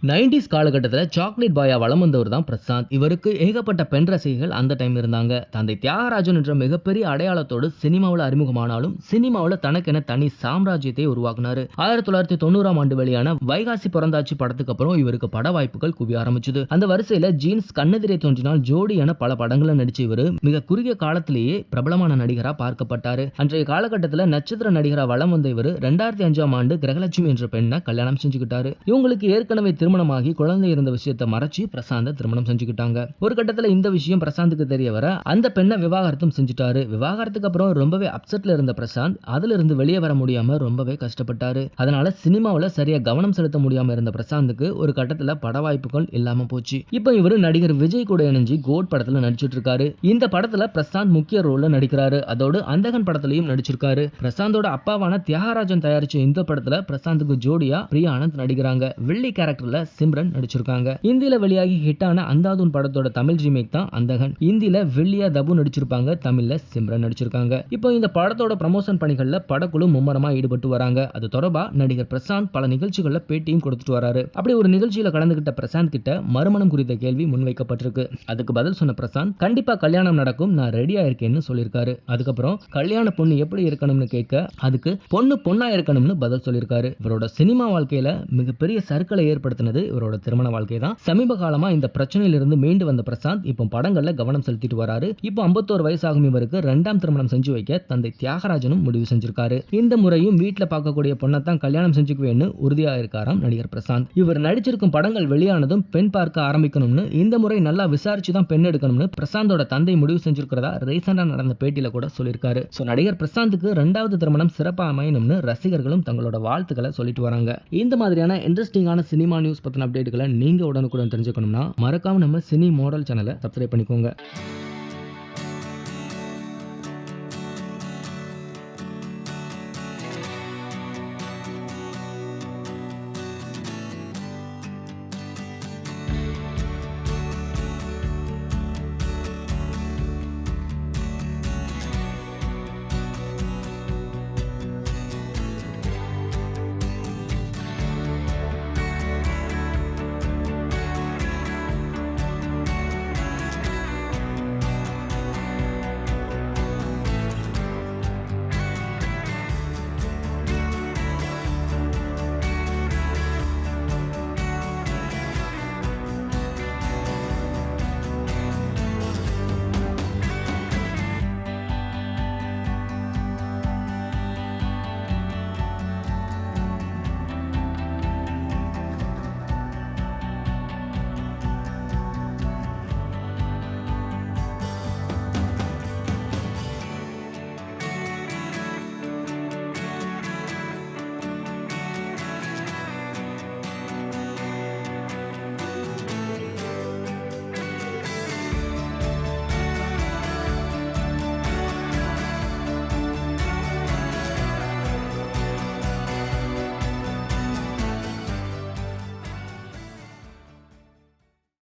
90s காலகட்டத்தில் chocolate பாயா வலம் வந்தவர் தான் பிரசாந்த். இவருக்கு ஏகப்பட்ட பெண் ரசிகைகள் அந்த டைம் இருந்தாங்க. தந்தை தியாகராஜன் என்ற மிகப்பெரிய அடையாளத்தோடு சினிமாவில் அறிமுகமானாலும் சினிமாவில் தனக்கென தனி சாம்ராஜ்யத்தை உருவாக்குனாரு. 1990ஆம் ஆண்டு வெளியான வைகாசி பிறந்தாச்சு படத்துக்கு அப்புறம் இவருக்கு பட வாய்ப்புகள் குவிய ஆரம்பிச்சது. அந்த வரிசையில ஜீன்ஸ், கண்ணெதிரே தோன்றினால், ஜோடி என பல படங்களை நடிச்ச இவர் மிக குறுகிய காலத்திலேயே பிரபலமான நடிகரா பார்க்கப்பட்டாரு. அன்றைய காலகட்டத்தில் நட்சத்திர நடிகரா வலம் வந்த இவர் 2005ஆம் ஆண்டு கிரகலட்சுமி என்ற பெண்ணை கல்யாணம் செஞ்சுக்கிட்டாரு. இவங்களுக்கு ஏற்கனவே திருமணமாகி குழந்தை இருந்த விஷயத்தை மறைச்சு பிரசாந்த திருமணம் செஞ்சுக்கிட்டாங்க. ஒரு கட்டத்துல இந்த விஷயம் பிரசாந்துக்கு தெரிய வர அந்த பெண்ணை விவாகரத்தும் செஞ்சுட்டாரு. விவாகரத்துக்கு அப்புறம் ரொம்பவே அப்செட்ல இருந்த பிரசாந்த் அதுல இருந்து வெளியே வர முடியாம ரொம்பவே கஷ்டப்பட்டாரு. அதனால சினிமாவில் சரியா கவனம் செலுத்த முடியாம இருந்த பிரசாந்துக்கு ஒரு கட்டத்துல பட வாய்ப்புகள் இல்லாம போச்சு. இப்போ இவர் நடிகர் விஜய் கூட இணைஞ்சு கோட் படத்துல நடிச்சிட்டு இருக்காரு. இந்த படத்துல பிரசாந்த் முக்கிய ரோல்ல நடிக்கிறாரு. அதோடு அந்தகன் படத்திலையும் நடிச்சிருக்காரு. பிரசாந்தோட அப்பாவான தியாகராஜன் தயாரிச்ச இந்த படத்துல பிரசாந்துக்கு ஜோடியா பிரியா ஆனந்த் நடிக்கிறாங்க. வில்லி கேரக்டர்ல சிம்ரன் நடிச்சிருக்காங்க. இந்தியில வெளியாகி ஹிட்டான அந்தாதுன் படத்தோட தமிழ் ரீமேக் தான் அந்தகன். இந்தியில வில்லியா தபு நடிச்சிருப்பாங்க, தமிழ்ல சிம்ரன் நடிச்சிருக்காங்க. இப்போ இந்த படத்தோட ப்ரமோஷன் பணிகள்ல படக்குழு மும்மரமா ஈடுபட்டு வராங்க. அது தொடர்பா நடிகர் பிரசாந்த் பல நிகழ்ச்சிகள்ல பேட்டியும் கொடுத்துட்டு வராரு. அப்படி ஒரு நிகழ்ச்சியில கலந்துகிட்ட பிரசாந்த் கிட்ட மறுமணம் குறித்த கேள்வி முன்வைக்கப்பட்டிருக்கு. அதுக்கு பதில் சொன்ன பிரசாந்த், கண்டிப்பா கல்யாணம் நடக்கும், நான் ரெடியா இருக்கேன்னு சொல்லியிருக்காரு. அதுக்கப்புறம் கல்யாண பொண்ணு எப்படி இருக்கணும்னு கேட்க அதுக்கு பொண்ணு பொண்ணா இருக்கணும்னு பதில் சொல்லியிருக்காரு. இவரோட சினிமா வாழ்க்கையில மிகப்பெரிய சர்க்கிளை ஏற்படுத்தினது இவரோட திருமண வாழ்க்கை தான். சமீப காலமா இந்த பிரச்சனையிலிருந்து மீண்டு வந்த பிரசாந்த் இப்போ படங்கள்ல கவனம் செலுத்திட்டு வராரு. இப்போ 51 வயசாகும் இவருக்கு 2ஆம் திருமணம் செஞ்சு வைக்க தந்தை தியாகராஜனும் முடிவு செஞ்சிருக்காரு. இந்த முறையும் வீட்டுல பார்க்கக்கூடிய பொண்ணை தான் கல்யாணம் செஞ்சுக்குவேன்னு உறுதியா இருக்காராம் நடிகர் பிரசாந்த். இவர் நடிச்சிருக்கும் படங்கள் வெளியானதும் பெண் பார்க்க ஆரம்பிக்கணும்னு, இந்த முறை நல்லா விசாரிச்சு தான் பெண் எடுக்கணும்னு பிரசாந்தோட தந்தை முடிவு செஞ்சிருக்கிறதா ரீசெண்டா நடந்த பேட்டியில கூட சொல்லியிருக்காரு. நடிகர் பிரசாந்துக்கு 2வது திருமணம் சிறப்பா அமையணும்னு ரசிகர்களும் தங்களோட வாழ்த்துக்களை சொல்லிட்டு வராங்க. இந்த மாதிரியான இன்ட்ரெஸ்டிங்கான சினிமா நியூஸ் பத்தின அப்டேட்டுகளை நீங்க உடனுக்குடன் தெரிஞ்சுக்கணும்னா மறக்காம நம்ம சினி மாடல் சேனலை சப்ஸ்கிரைப் பண்ணிக்கோங்க.